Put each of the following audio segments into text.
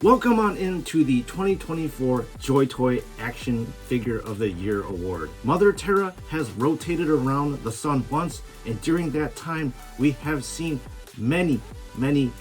Welcome on into the 2024 JoyToy Action Figure of the Year Award. Mother Terra has rotated around the sun once, and during that time, we have seen many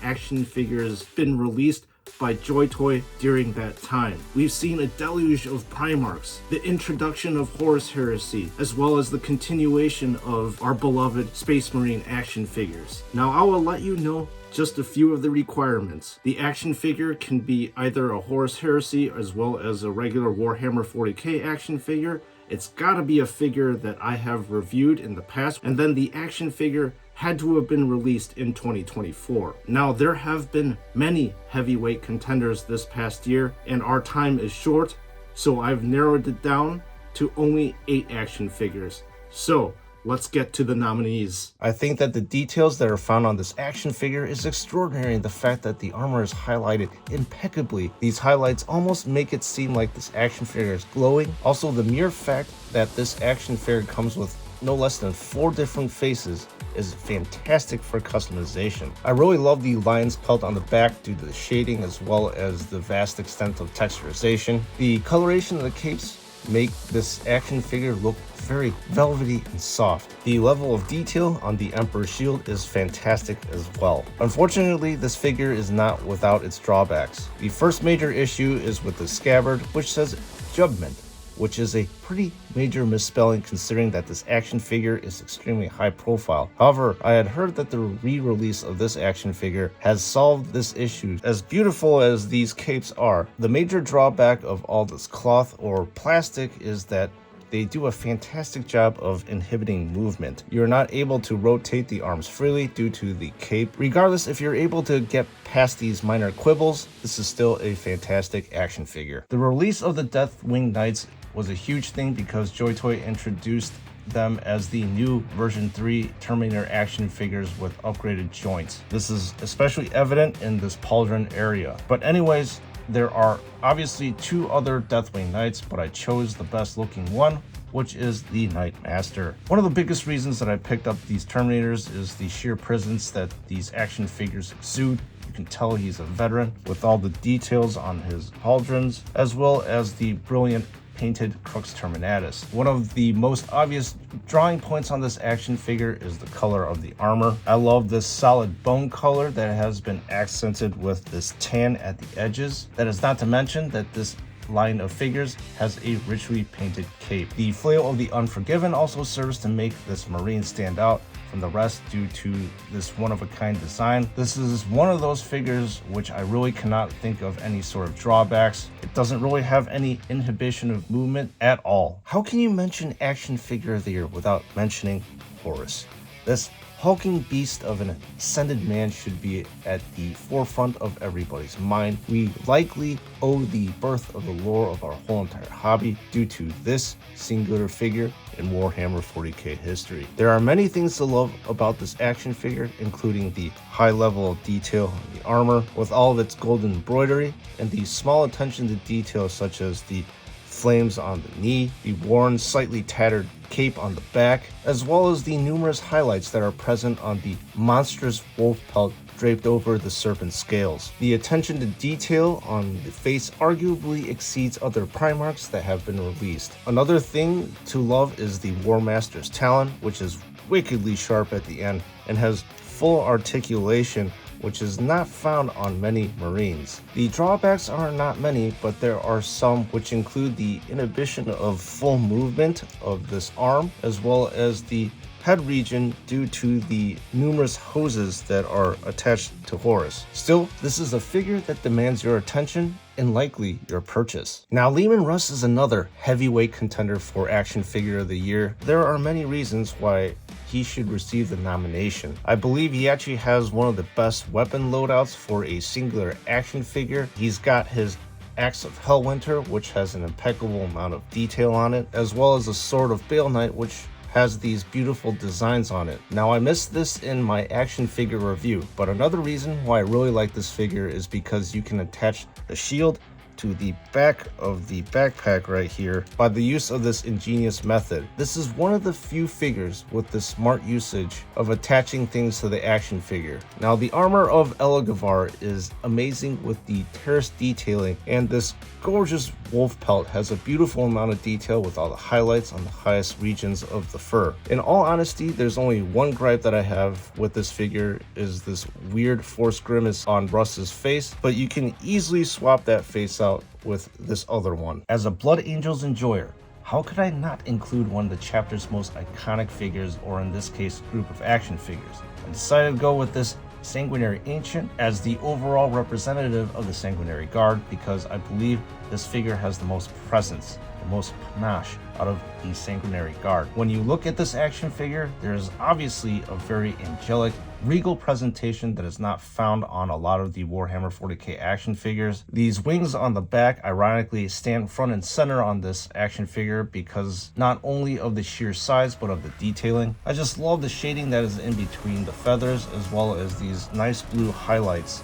action figures been released by JoyToy during that time. We've seen a deluge of Primarchs, the introduction of Horus Heresy, as well as the continuation of our beloved Space Marine action figures. Now, I will let you know just a few of the requirements. The action figure can be either a Horus Heresy as well as a regular Warhammer 40K action figure. It's gotta be a figure that I have reviewed in the past, and then the action figure had to have been released in 2024. Now, there have been many heavyweight contenders this past year, and our time is short, so I've narrowed it down to only 8 action figures. So, let's get to the nominees. I think that the details that are found on this action figure is extraordinary. The fact that the armor is highlighted impeccably. These highlights almost make it seem like this action figure is glowing. Also, the mere fact that this action figure comes with no less than 4 different faces is fantastic for customization. I really love the lion's pelt on the back due to the shading as well as the vast extent of texturization. The coloration of the capes make this action figure look very velvety and soft. The level of detail on the Emperor's shield is fantastic as well. Unfortunately, this figure is not without its drawbacks. The first major issue is with the scabbard, which says Judgment, which is a pretty major misspelling considering that this action figure is extremely high profile. However, I had heard that the re-release of this action figure has solved this issue. As beautiful as these capes are, the major drawback of all this cloth or plastic is that they do a fantastic job of inhibiting movement. You're not able to rotate the arms freely due to the cape. Regardless, if you're able to get past these minor quibbles, this is still a fantastic action figure. The release of the Deathwing Knights was a huge thing because JoyToy introduced them as the new version 3 Terminator action figures with upgraded joints. This is especially evident in this pauldron area. But anyways, there are obviously 2 other Deathwing Knights, but I chose the best looking one, which is the Knight Master. One of the biggest reasons that I picked up these Terminators is the sheer presence that these action figures exude. You can tell he's a veteran with all the details on his pauldrons, as well as the brilliant painted Crux Terminatus. One of the most obvious drawing points on this action figure is the color of the armor. I love this solid bone color that has been accented with this tan at the edges. That is not to mention that this line of figures has a richly painted cape. The Flail of the Unforgiven also serves to make this Marine stand out from the rest due to this one-of-a-kind design. This is one of those figures which I really cannot think of any sort of drawbacks. It doesn't really have any inhibition of movement at all. How can you mention action figure of the year without mentioning Horus? This hulking beast of an ascended man should be at the forefront of everybody's mind. We likely owe the birth of the lore of our whole entire hobby due to this singular figure in Warhammer 40K history. There are many things to love about this action figure, including the high level of detail on the armor with all of its golden embroidery and the small attention to detail such as the flames on the knee, the worn, slightly tattered cape on the back, as well as the numerous highlights that are present on the monstrous wolf pelt draped over the serpent scales. The attention to detail on the face arguably exceeds other Primarchs that have been released. Another thing to love is the War Master's talon, which is wickedly sharp at the end and has full articulation, which is not found on many Marines. The drawbacks are not many, but there are some, which include the inhibition of full movement of this arm, as well as the head region due to the numerous hoses that are attached to Horus. Still, this is a figure that demands your attention and likely your purchase. Now, Leman Russ is another heavyweight contender for Action Figure of the Year. There are many reasons why he should receive the nomination. I believe he actually has one of the best weapon loadouts for a singular action figure. He's got his Axe of Hellwinter, which has an impeccable amount of detail on it, as well as a Sword of Bale Knight, which has these beautiful designs on it. Now, I missed this in my action figure review, but another reason why I really like this figure is because you can attach the shield to the back of the backpack right here by the use of this ingenious method. This is one of the few figures with the smart usage of attaching things to the action figure. Now, the armor of Elagavar is amazing with the terrace detailing, and this gorgeous wolf pelt has a beautiful amount of detail with all the highlights on the highest regions of the fur. In all honesty, there's only one gripe that I have with this figure, is this weird forced grimace on Russ's face, but you can easily swap that face out with this other one. As a Blood Angels enjoyer, how could I not include one of the chapter's most iconic figures, or in this case, group of action figures? I decided to go with this Sanguinary Ancient as the overall representative of the Sanguinary Guard, because I believe this figure has the most presence, the most panache out of the Sanguinary Guard. When you look at this action figure, there is obviously a very angelic, regal presentation that is not found on a lot of the Warhammer 40K action figures. These wings on the back ironically stand front and center on this action figure because not only of the sheer size but of the detailing. I just love the shading that is in between the feathers, as well as these nice blue highlights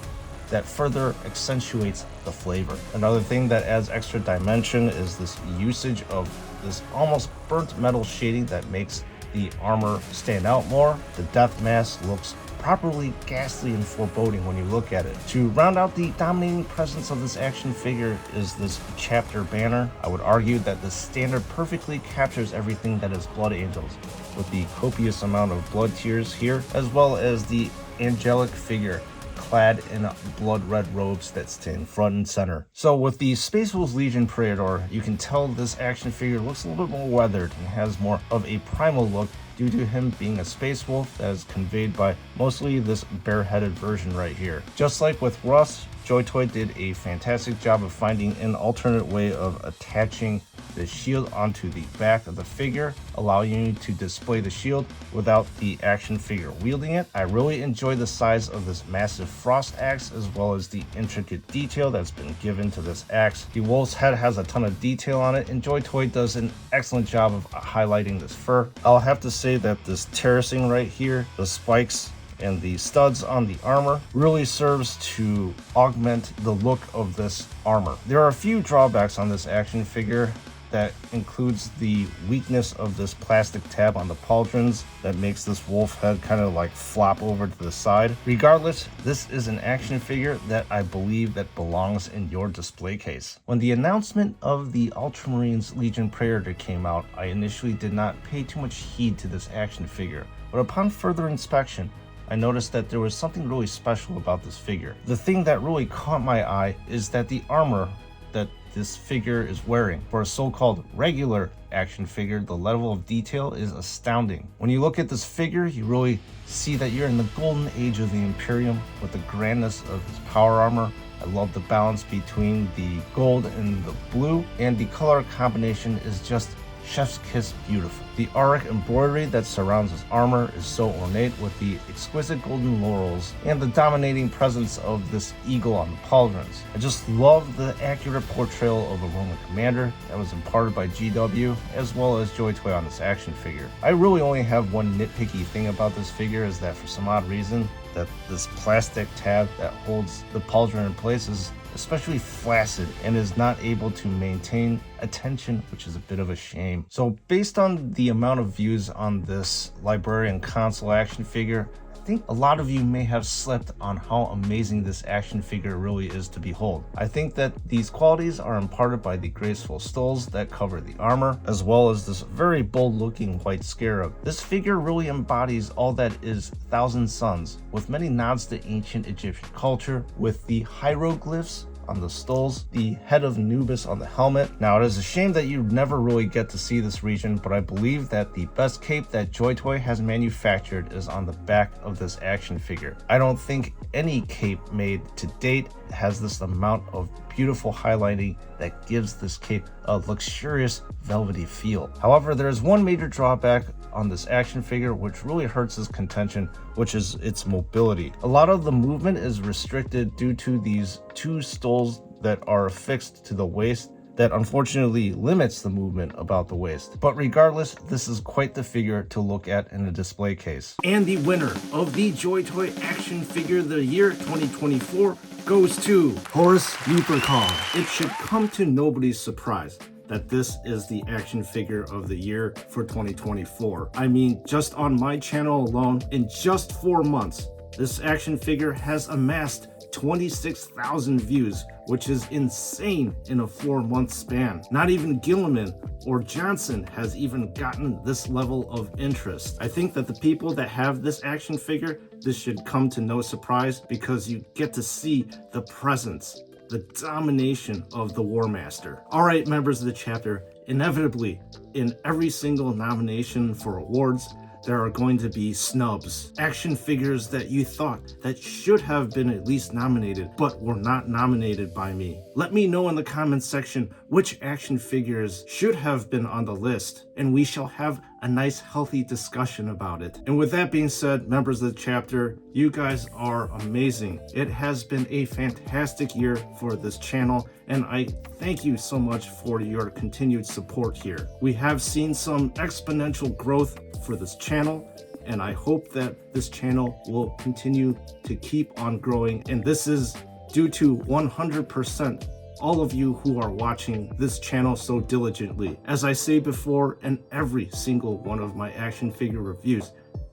that further accentuates the flavor. Another thing that adds extra dimension is this usage of this almost burnt metal shading that makes the armor stand out more. The death mask looks properly ghastly and foreboding when you look at it. To round out the dominating presence of this action figure is this chapter banner. I would argue that the standard perfectly captures everything that is Blood Angels, with the copious amount of blood tears here, as well as the angelic figure clad in blood red robes that stand front and center. So with the Space Wolves Legion Praetor, you can tell this action figure looks a little bit more weathered and has more of a primal look due to him being a space wolf that is conveyed by mostly this bareheaded version right here. Just like with Russ, JoyToy did a fantastic job of finding an alternate way of attaching the shield onto the back of the figure, allowing you to display the shield without the action figure wielding it. I really enjoy the size of this massive frost axe, as well as the intricate detail that's been given to this axe. The wolf's head has a ton of detail on it, and JoyToy does an excellent job of highlighting this fur. I'll have to say that this terracing right here, the spikes and the studs on the armor, really serves to augment the look of this armor. There are a few drawbacks on this action figure. That includes the weakness of this plastic tab on the pauldrons that makes this wolf head kind of like flop over to the side. Regardless, this is an action figure that I believe that belongs in your display case. When the announcement of the Ultramarines Legion Praetor came out, I initially did not pay too much heed to this action figure, but upon further inspection, I noticed that there was something really special about this figure. The thing that really caught my eye is that the armor that this figure is wearing. For a so-called regular action figure, the level of detail is astounding. When you look at this figure, you really see that you're in the golden age of the Imperium with the grandness of his power armor. I love the balance between the gold and the blue, and the color combination is just chef's kiss beautiful. The auric embroidery that surrounds his armor is so ornate, with the exquisite golden laurels and the dominating presence of this eagle on the pauldrons. I just love the accurate portrayal of a Roman commander that was imparted by GW, as well as JoyToy on this action figure. I really only have one nitpicky thing about this figure, is that for some odd reason, that this plastic tab that holds the pauldron in place is especially flaccid and is not able to maintain attention, which is a bit of a shame. So based on the amount of views on this Librarian console action figure, I think a lot of you may have slept on how amazing this action figure really is to behold. I think that these qualities are imparted by the graceful stoles that cover the armor, as well as this very bold looking white scarab. This figure really embodies all that is Thousand Suns, with many nods to ancient Egyptian culture, with the hieroglyphs on the stoles, the head of Anubis on the helmet. Now, it is a shame that you never really get to see this region, but I believe that the best cape that JoyToy has manufactured is on the back of this action figure. I don't think any cape made to date has this amount of beautiful highlighting that gives this cape a luxurious velvety feel. However, there is one major drawback on this action figure which really hurts his contention, which is its mobility. A lot of the movement is restricted due to these two stoles that are affixed to the waist that unfortunately limits the movement about the waist. But regardless, this is quite the figure to look at in a display case. And the winner of the JoyToy Action Figure of the Year 2024 goes to Horus Heresy. It should come to nobody's surprise that this is the action figure of the year for 2024. I mean, just on my channel alone, in just 4 months, this action figure has amassed 26,000 views, which is insane in a 4-month span. Not even Gilliman or Johnson has even gotten this level of interest. I think that the people that have this action figure, this should come to no surprise because you get to see the presence, the domination of the War Master. All right, members of the chapter, inevitably in every single nomination for awards, there are going to be snubs. Action figures that you thought that should have been at least nominated, but were not nominated by me. Let me know in the comments section which action figures should have been on the list, and we shall have a nice healthy discussion about it. And with that being said, members of the chapter, you guys are amazing. It has been a fantastic year for this channel, and I thank you so much for your continued support here. We have seen some exponential growth for this channel, and I hope that this channel will continue to keep on growing, and this is due to 100% all of you who are watching this channel so diligently. As I say before in every single one of my action figure reviews,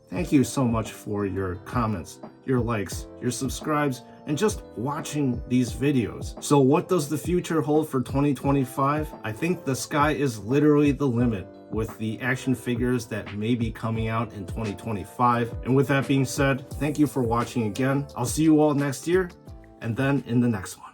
thank you so much for your comments, your likes, your subscribes, and just watching these videos. So what does the future hold for 2025? I think the sky is literally the limit with the action figures that may be coming out in 2025. And with that being said, thank you for watching again. I'll see you all next year, and then in the next one.